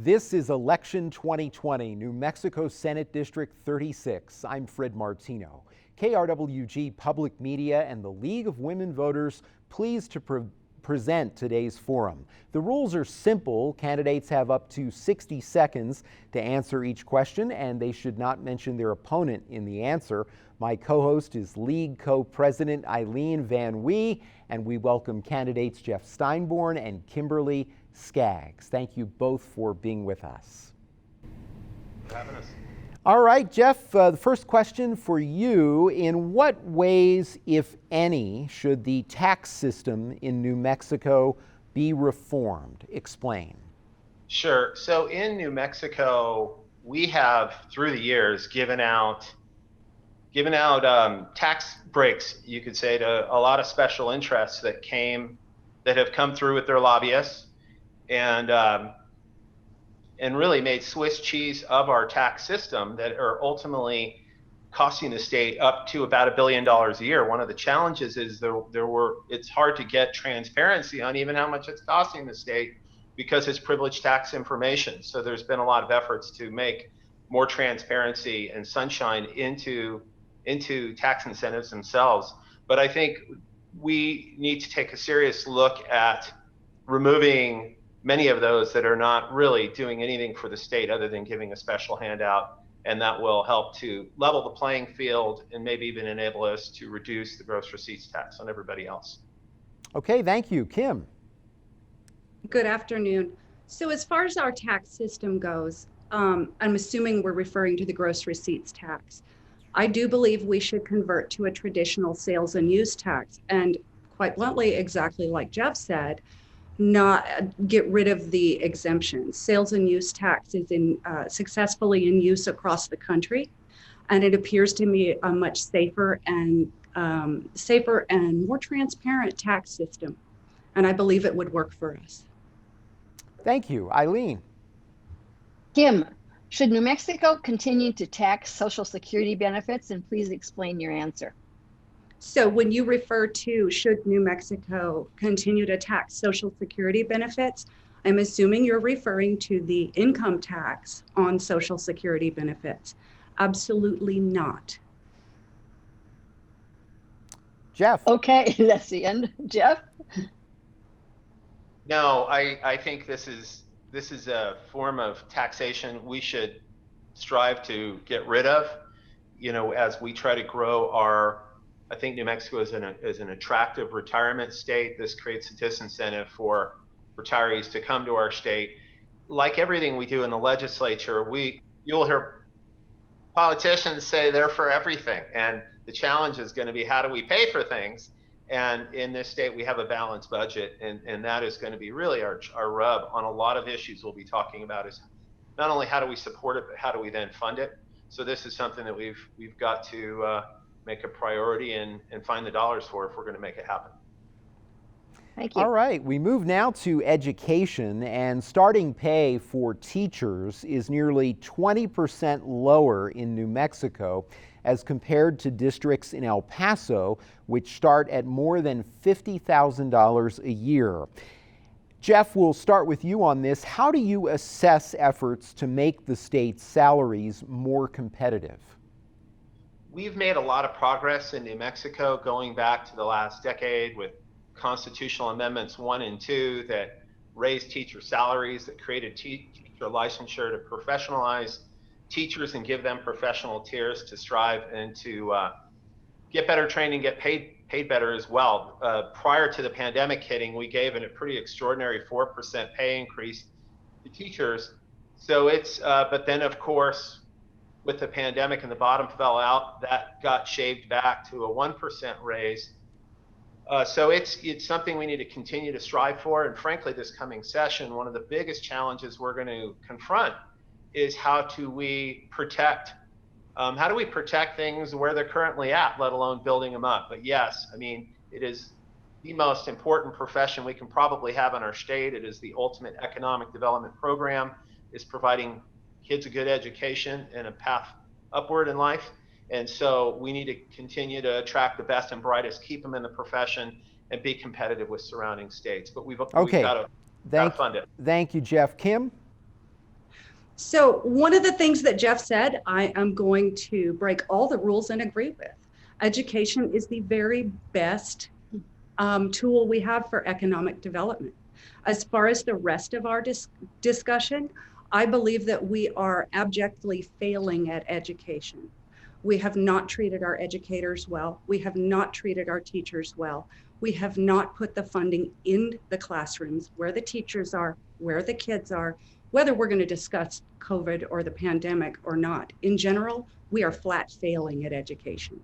This is Election 2020, New Mexico Senate District 36. I'm Fred Martino. KRWG Public Media and the League of Women Voters pleased to present today's forum. The rules are simple. Candidates have up to 60 seconds to answer each question, and they should not mention their opponent in the answer. My co-host is League Co-President Eileen VanWie, and we welcome candidates Jeff Steinborn and Kimberly Skaggs. Thank you both for being with us. For having us. All right, Jeff, the first question for you. In what ways, if any, should the tax system in New Mexico be reformed? Explain. Sure. So in New Mexico, we have, through the years, given out tax breaks, you could say, to a lot of special interests that have come through with their lobbyists, and really made Swiss cheese of our tax system that are ultimately costing the state up to about $1 billion a year. One of the challenges is it's hard to get transparency on even how much it's costing the state because it's privileged tax information. So there's been a lot of efforts to make more transparency and sunshine into tax incentives themselves. But I think we need to take a serious look at removing many of those that are not really doing anything for the state other than giving a special handout, and that will help to level the playing field and maybe even enable us to reduce the gross receipts tax on everybody else. Okay, thank you. Kim. Good afternoon. So as far as our tax system goes, I'm assuming we're referring to the gross receipts tax. I do believe we should convert to a traditional sales and use tax, and quite bluntly, exactly like Jeff said, not get rid of the exemptions. Sales and use tax is successfully in use across the country, and it appears to me a much safer and more transparent tax system, and I believe it would work for us. Thank you. Eileen. Kim, should New Mexico continue to tax Social Security benefits? And please explain your answer. So when you refer to should New Mexico continue to tax Social Security benefits, I'm assuming you're referring to the income tax on Social Security benefits. Absolutely not. Jeff. Okay, that's the end. Jeff? No, I think this is a form of taxation we should strive to get rid of, as we try to grow I think New Mexico is an attractive retirement state. This creates a disincentive for retirees to come to our state. Like everything we do in the legislature, you'll hear politicians say they're for everything. And the challenge is going to be, how do we pay for things? And in this state, we have a balanced budget. And that is going to be really our rub on a lot of issues we'll be talking about, is not only how do we support it, but how do we then fund it? So this is something that we've got to make a priority and find the dollars for if we're going to make it happen. Thank you. All right, we move now to education, and starting pay for teachers is nearly 20% lower in New Mexico as compared to districts in El Paso, which start at more than $50,000 a year. Jeff, we'll start with you on this. How do you assess efforts to make the state's salaries more competitive? We've made a lot of progress in New Mexico going back to the last decade with constitutional amendments 1 and 2 that raised teacher salaries, that created teacher licensure to professionalize teachers and give them professional tiers to strive and to get better training, get paid better as well. Prior to the pandemic hitting, we gave a pretty extraordinary 4% pay increase to teachers. So but then of course, with the pandemic and the bottom fell out, that got shaved back to a 1% raise. So it's something we need to continue to strive for. And frankly, this coming session, one of the biggest challenges we're going to confront is how do we protect things where they're currently at, let alone building them up. But yes, I mean, it is the most important profession we can probably have in our state. It is the ultimate economic development program. It's providing kids a good education and a path upward in life. And so we need to continue to attract the best and brightest, keep them in the profession, and be competitive with surrounding states. But we've got to fund it. Thank you, Jeff. Kim? So one of the things that Jeff said, I am going to break all the rules and agree with. Education is the very best tool we have for economic development. As far as the rest of our discussion, I believe that we are abjectly failing at education. We have not treated our educators well. We have not treated our teachers well. We have not put the funding in the classrooms where the teachers are, where the kids are, whether we're going to discuss COVID or the pandemic or not. In general, we are flat failing at education.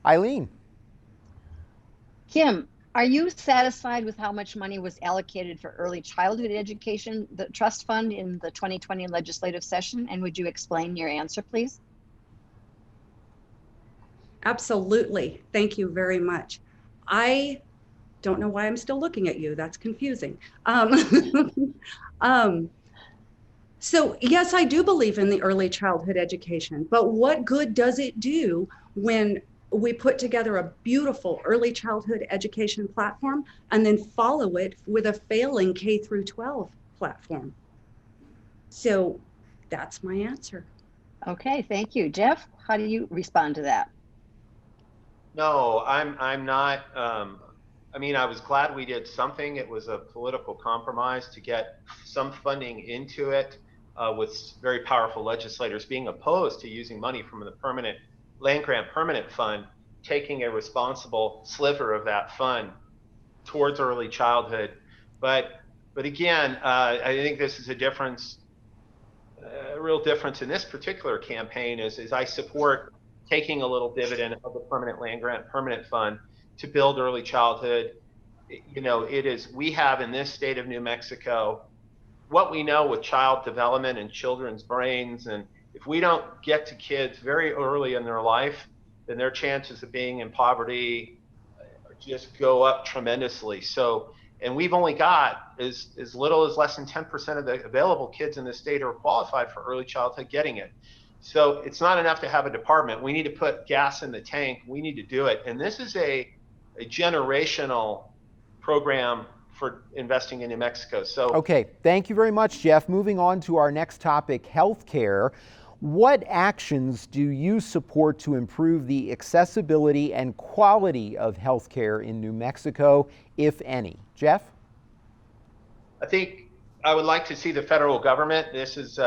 Eileen. Kim, are you satisfied with how much money was allocated for early childhood education, the trust fund in the 2020 legislative session? And would you explain your answer, please? Absolutely. Thank you very much. I don't know why I'm still looking at you. That's confusing. So yes, I do believe in the early childhood education, but what good does it do when we put together a beautiful early childhood education platform and then follow it with a failing K through 12 platform? So that's my answer. Okay, thank you. Jeff, how do you respond to that? No, I'm not. I mean, I was glad we did something. It was a political compromise to get some funding into it, with very powerful legislators being opposed to using money from the permanent land grant permanent fund, taking a responsible sliver of that fund towards early childhood. But again, I think this is a difference, a real difference in this particular campaign is I support taking a little dividend of the permanent land grant permanent fund to build early childhood. You know, we have in this state of New Mexico what we know with child development and children's brains, and if we don't get to kids very early in their life, then their chances of being in poverty just go up tremendously. So, and we've only got as little as less than 10% of the available kids in the state who are qualified for early childhood getting it. So it's not enough to have a department. We need to put gas in the tank. We need to do it. And this is a generational program for investing in New Mexico. So okay, thank you very much, Jeff. Moving on to our next topic, healthcare. What actions do you support to improve the accessibility and quality of healthcare in New Mexico, if any? Jeff? I think I would like to see the federal government. This is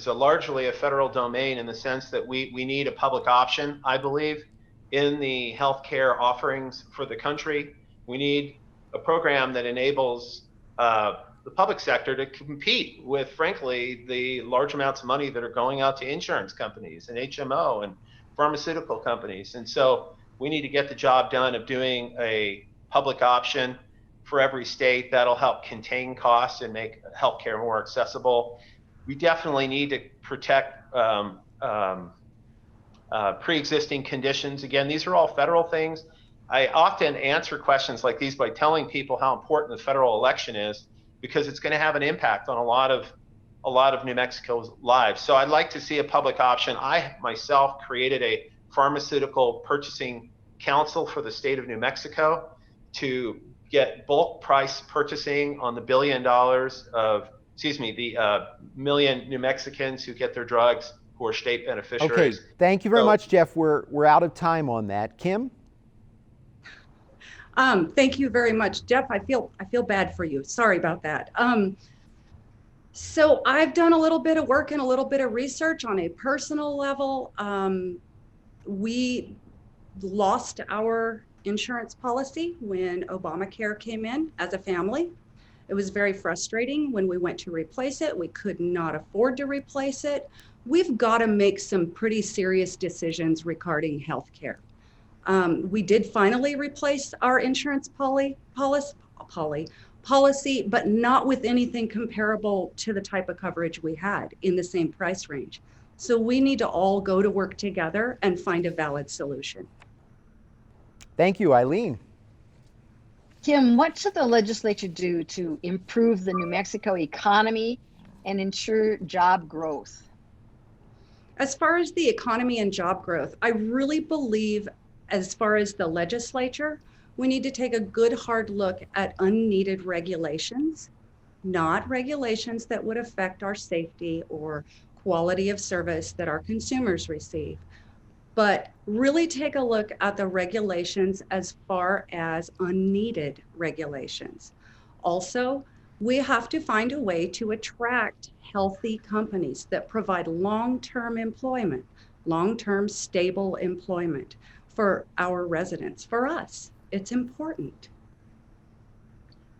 largely a federal domain in the sense that we need a public option, I believe, in the healthcare offerings for the country. We need a program that enables the public sector to compete with, frankly, the large amounts of money that are going out to insurance companies and HMO and pharmaceutical companies. And so we need to get the job done of doing a public option for every state. That'll help contain costs and make healthcare more accessible. We definitely need to protect pre-existing conditions. Again, these are all federal things. I often answer questions like these by telling people how important the federal election is, because it's going to have an impact on a lot of New Mexico's lives. So I'd like to see a public option. I myself created a pharmaceutical purchasing council for the state of New Mexico to get bulk price purchasing on the million New Mexicans who get their drugs who are state beneficiaries. Okay, thank you very much, Jeff. We're out of time on that. Kim? Thank you very much, Jeff. I feel bad for you. Sorry about that. So I've done a little bit of work and a little bit of research on a personal level. We lost our insurance policy when Obamacare came in as a family. It was very frustrating when we went to replace it. We could not afford to replace it. We've got to make some pretty serious decisions regarding healthcare. We did finally replace our insurance policy, but not with anything comparable to the type of coverage we had in the same price range. So we need to all go to work together and find a valid solution. Thank you, Eileen. Kim, what should the legislature do to improve the New Mexico economy and ensure job growth? As far as the economy and job growth, I really believe, as far as the legislature, we need to take a good hard look at unneeded regulations. not regulations that would affect our safety or quality of service that our consumers receive, but really take a look at the regulations as far as unneeded regulations. Also, we have to find a way to attract healthy companies that provide long-term employment, long-term stable employment for our residents, for us. It's important.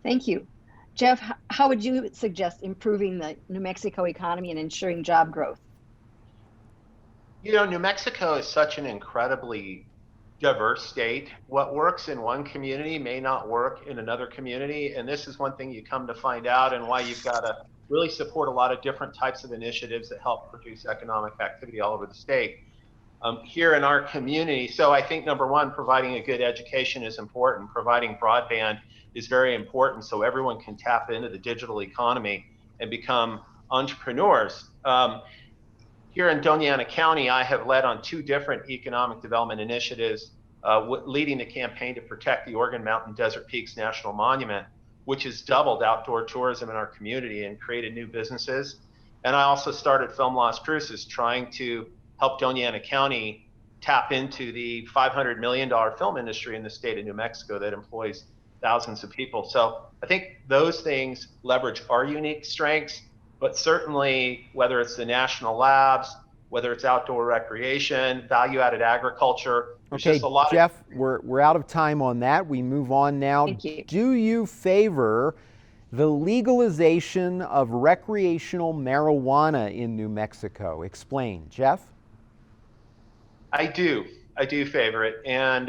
Thank you. Jeff, how would you suggest improving the New Mexico economy and ensuring job growth? You know, New Mexico is such an incredibly diverse state. What works in one community may not work in another community. And this is one thing you come to find out, and why you've got to really support a lot of different types of initiatives that help produce economic activity all over the state. Here in our community, so I think number one, providing a good education is important. Providing broadband is very important so everyone can tap into the digital economy and become entrepreneurs. Here in Doña Ana County, I have led on 2 different economic development initiatives, leading the campaign to protect the Organ Mountain Desert Peaks National Monument, which has doubled outdoor tourism in our community and created new businesses. And I also started Film Las Cruces, trying to help Doña Ana County tap into the $500 million film industry in the state of New Mexico that employs thousands of people. So I think those things leverage our unique strengths, but certainly whether it's the national labs, whether it's outdoor recreation, value-added agriculture, there's okay, just a lot Jeff, we're out of time on that. We move on now. Thank you. Do you favor the legalization of recreational marijuana in New Mexico? Explain, Jeff. I do favor it, and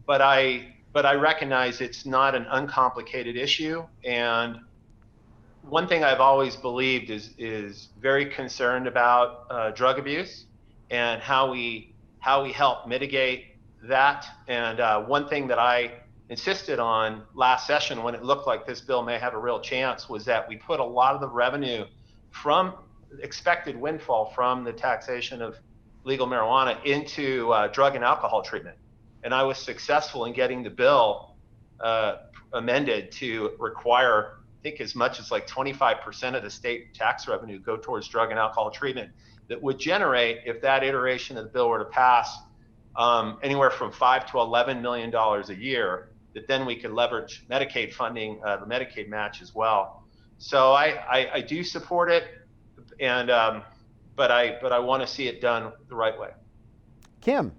but I recognize it's not an uncomplicated issue. And one thing I've always believed is very concerned about drug abuse and how we help mitigate that. And one thing that I insisted on last session, when it looked like this bill may have a real chance, was that we put a lot of the revenue from expected windfall from the taxation of legal marijuana into drug and alcohol treatment. And I was successful in getting the bill amended to require, I think, as much as like 25% of the state tax revenue go towards drug and alcohol treatment. That would generate, if that iteration of the bill were to pass, anywhere from $5 to $11 million a year, that then we could leverage Medicaid funding, the Medicaid match as well. So I do support it, and but I want to see it done the right way. Kim.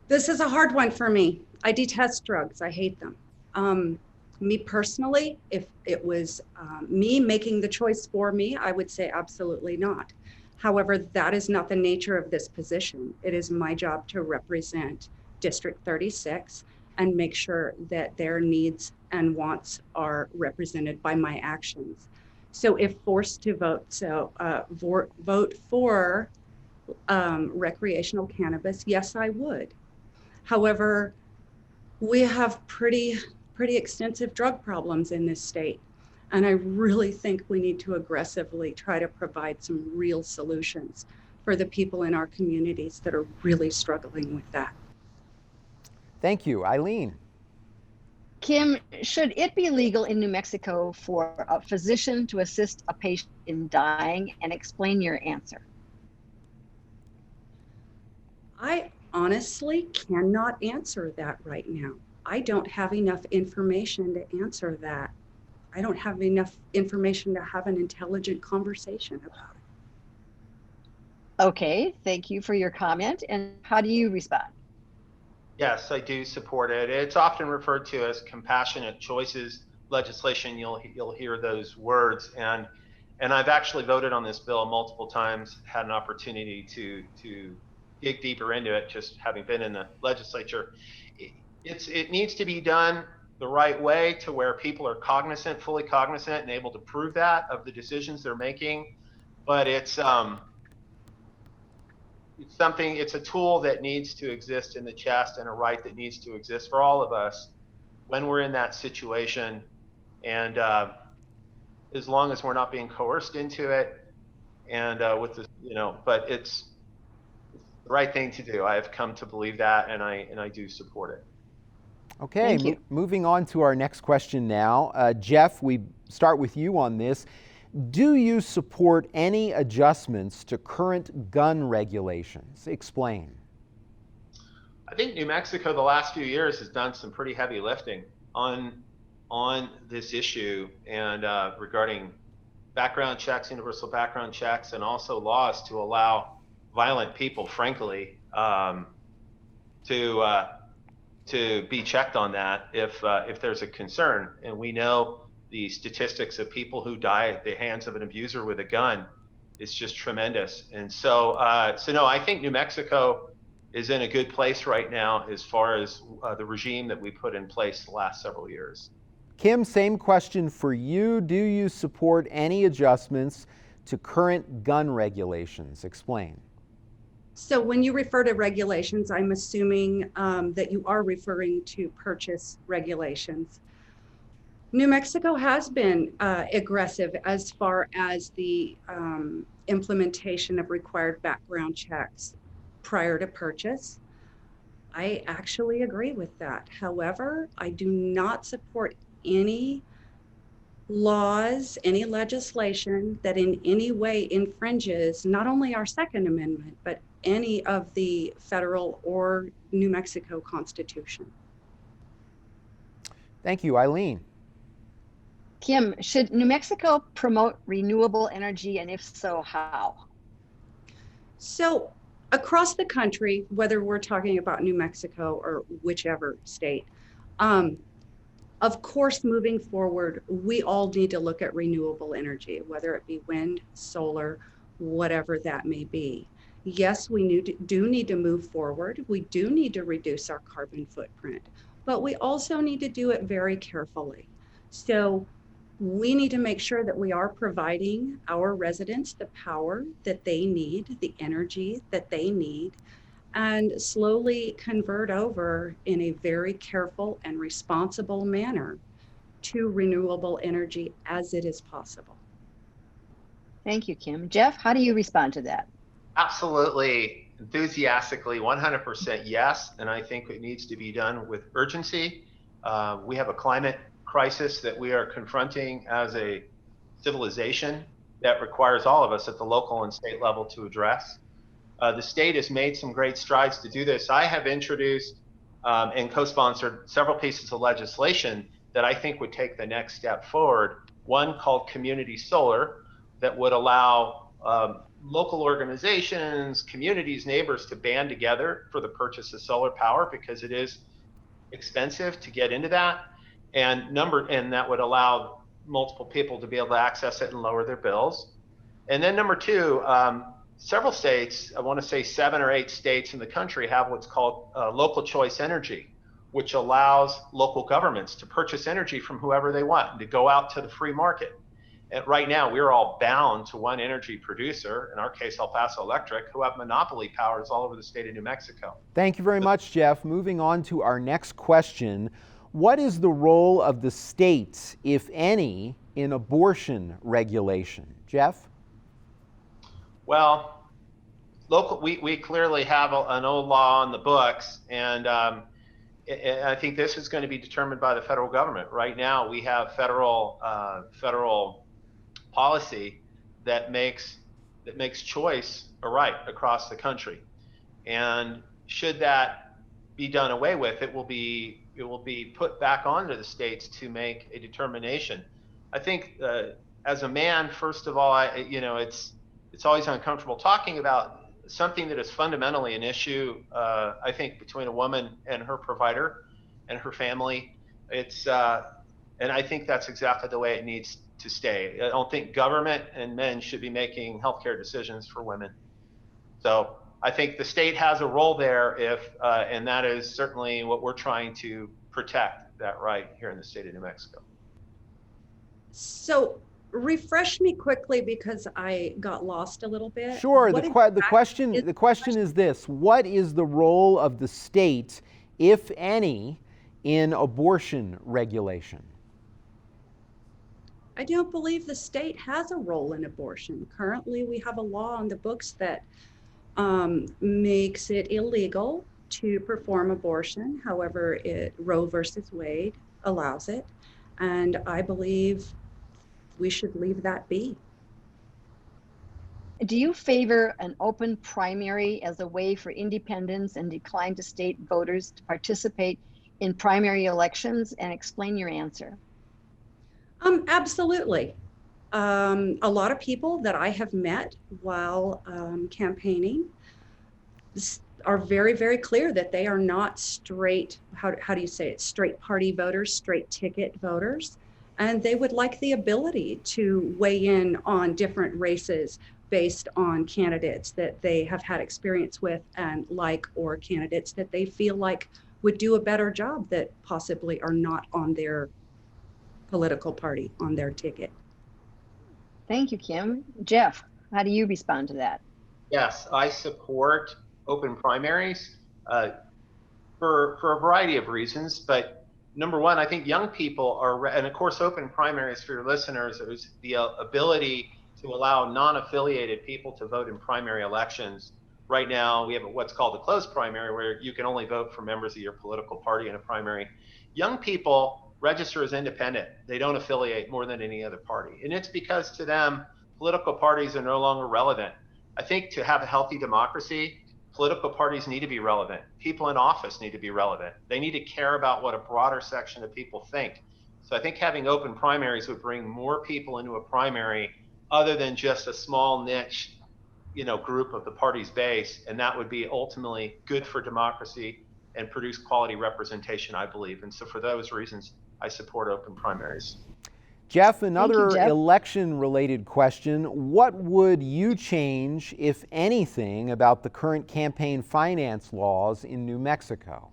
This is a hard one for me. I detest drugs. I hate them. Me personally, if it was me making the choice for me, I would say absolutely not. However, that is not the nature of this position. It is my job to represent District 36 and make sure that their needs and wants are represented by my actions. So if forced to vote, vote for recreational cannabis, yes, I would. However, we have pretty extensive drug problems in this state. And I really think we need to aggressively try to provide some real solutions for the people in our communities that are really struggling with that. Thank you. Eileen. Kim, should it be legal in New Mexico for a physician to assist a patient in dying? And explain your answer. I honestly cannot answer that right now. I don't have enough information to answer that. I don't have enough information to have an intelligent conversation about it. Okay, thank you for your comment. And how do you respond? Yes, I do support it. It's often referred to as compassionate choices legislation. You'll hear those words, and I've actually voted on this bill multiple times, had an opportunity to dig deeper into it, just having been in the legislature. It needs to be done the right way, to where people are cognizant, fully cognizant, and able to prove that of the decisions they're making. But it's a tool that needs to exist in the chest, and a right that needs to exist for all of us when we're in that situation. And as long as we're not being coerced into it, and with the, but it's the right thing to do. I have come to believe that, and I do support it. Okay, Thank you. moving on to our next question now. Jeff, we start with you on this. Do you support any adjustments to current gun regulations? Explain. I think New Mexico the last few years has done some pretty heavy lifting on this issue and regarding background checks, universal background checks, and also laws to allow violent people, frankly, to be checked on that if there's a concern. And we know the statistics of people who die at the hands of an abuser with a gun is just tremendous. And so no, I think New Mexico is in a good place right now as far as the regime that we put in place the last several years. Kim, same question for you. Do you support any adjustments to current gun regulations? Explain. So when you refer to regulations, I'm assuming that you are referring to purchase regulations. New Mexico has been aggressive as far as the implementation of required background checks prior to purchase. I actually agree with that. However, I do not support any laws, any legislation that in any way infringes not only our Second Amendment, but any of the federal or New Mexico Constitution. Thank you. Eileen. Kim, should New Mexico promote renewable energy, and if so, how? So across the country, whether we're talking about New Mexico or whichever state, of course, moving forward, we all need to look at renewable energy, whether it be wind, solar, whatever that may be. Yes, we do need to move forward. We do need to reduce our carbon footprint, but we also need to do it very carefully. So we need to make sure that we are providing our residents the power that they need, the energy that they need, and slowly convert over in a very careful and responsible manner to renewable energy as it is possible. Thank you, Kim. Jeff, how do you respond to that? Absolutely, enthusiastically, 100% yes, and I think it needs to be done with urgency. We have a climate crisis that we are confronting as a civilization that requires all of us at the local and state level to address. The state has made some great strides to do this. I have introduced and co-sponsored several pieces of legislation that I think would take the next step forward. One called Community Solar that would allow local organizations, communities, neighbors to band together for the purchase of solar power because it is expensive to get into that. And that would allow multiple people to be able to access it and lower their bills. And then number two, several states, I want to say 7 or 8 states in the country have what's called local choice energy, which allows local governments to purchase energy from whoever they want and to go out to the free market. And right now, we're all bound to one energy producer, in our case, El Paso Electric, who have monopoly powers all over the state of New Mexico. Thank you very much, Jeff. Moving on to our next question. What is the role of the states, if any, in abortion regulation? Jeff? Well, we clearly have an old law on the books, and I think this is going to be determined by the federal government. Right now, we have federal policy that makes choice a right across the country, and should that be done away with, it will be put back onto the states to make a determination. I think as a man, first of all, it's always uncomfortable talking about something that is fundamentally an issue, I think, between a woman and her provider and her family. And I think that's exactly the way it needs to stay. I don't think government and men should be making healthcare decisions for women. So I think the state has a role there and that is certainly what we're trying to protect, that right here in the state of New Mexico. So refresh me quickly because I got lost a little bit. Sure. The question is this: what is the role of the state, if any, in abortion regulation? I don't believe the state has a role in abortion. Currently, we have a law on the books that makes it illegal to perform abortion. However, Roe versus Wade allows it. And I believe we should leave that be. Do you favor an open primary as a way for independents and decline to state voters to participate in primary elections, and explain your answer? Absolutely. A lot of people that I have met while campaigning are very, very clear that they are not straight, how do you say it, straight party voters, straight ticket voters. And they would like the ability to weigh in on different races based on candidates that they have had experience with and like, or candidates that they feel like would do a better job that possibly are not on their political party, on their ticket. Thank you, Kim. Jeff, how do you respond to that? Yes, I support open primaries for a variety of reasons. But number one, I think young people are, and of course, open primaries for your listeners is the ability to allow non-affiliated people to vote in primary elections. Right now, we have what's called a closed primary, where you can only vote for members of your political party in a primary. Young people register as independent. They don't affiliate more than any other party. And it's because to them, political parties are no longer relevant. I think to have a healthy democracy, political parties need to be relevant. People in office need to be relevant. They need to care about what a broader section of people think. So I think having open primaries would bring more people into a primary other than just a small niche, group of the party's base. And that would be ultimately good for democracy and produce quality representation, I believe. And so for those reasons, I support open primaries. Jeff, another Jeff. election-related question. What would you change, if anything, about the current campaign finance laws in New Mexico?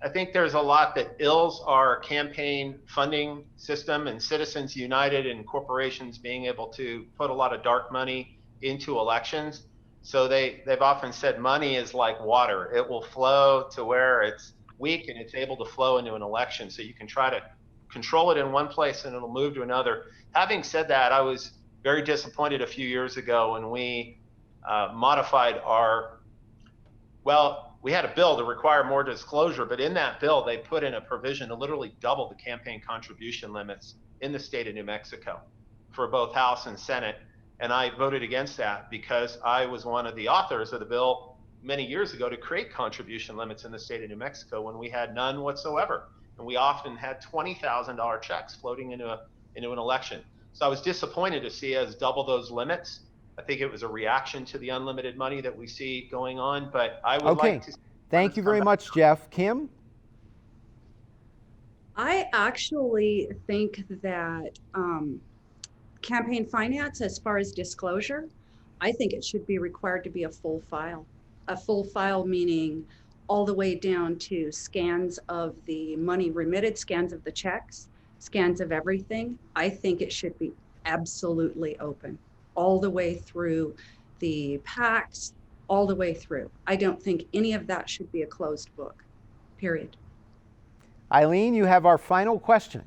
I think there's a lot that ills our campaign funding system, and Citizens United and corporations being able to put a lot of dark money into elections. So they've often said money is like water. It will flow to where it's weak and it's able to flow into an election. So you can try to control it in one place and it'll move to another. Having said that, I was very disappointed a few years ago when we modified we had a bill to require more disclosure, but in that bill, they put in a provision to literally double the campaign contribution limits in the state of New Mexico for both House and Senate. And I voted against that because I was one of the authors of the bill many years ago to create contribution limits in the state of New Mexico when we had none whatsoever. And we often had $20,000 checks floating into an election. So I was disappointed to see us double those limits. I think it was a reaction to the unlimited money that we see going on, but I would like to. Thank you very much, Jeff. Kim? I actually think that campaign finance, as far as disclosure, I think it should be required to be a full file. A full file meaning all the way down to scans of the money remitted, scans of the checks, scans of everything. I think it should be absolutely open, all the way through the PACs, all the way through. I don't think any of that should be a closed book, period. Eileen, you have our final question.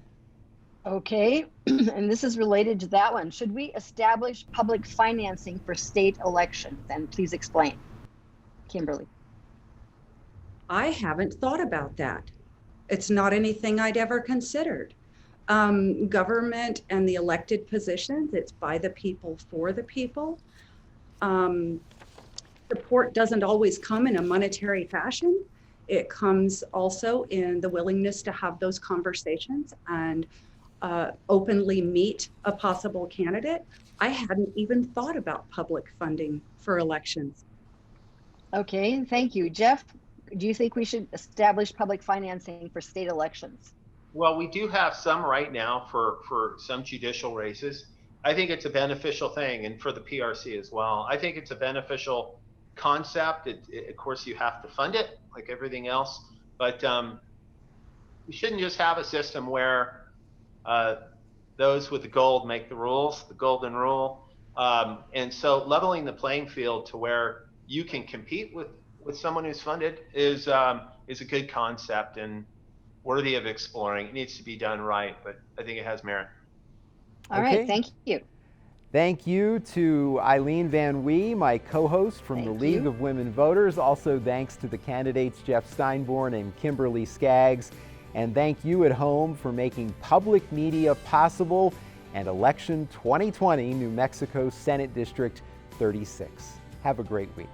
Okay, and this is related to that one. Should we establish public financing for state elections? And please explain. Kimberly. I haven't thought about that. It's not anything I'd ever considered. Government and the elected positions, it's by the people, for the people. Support doesn't always come in a monetary fashion. It comes also in the willingness to have those conversations and openly meet a possible candidate. I hadn't even thought about public funding for elections. Okay, thank you. Jeff, do you think we should establish public financing for state elections? Well, we do have some right now for some judicial races. I think it's a beneficial thing, and for the PRC as well. I think it's a beneficial concept. Of course, you have to fund it like everything else, but we shouldn't just have a system where those with the gold make the rules, the golden rule. And so leveling the playing field to where you can compete with someone who's funded is a good concept and worthy of exploring. It needs to be done right, but I think it has merit. All right, thank you. Thank you to Eileen VanWie, my co-host from the League of Women Voters. Also thanks to the candidates Jeff Steinborn and Kimberly Skaggs. And thank you at home for making public media possible and election 2020 New Mexico Senate District 36. Have a great week.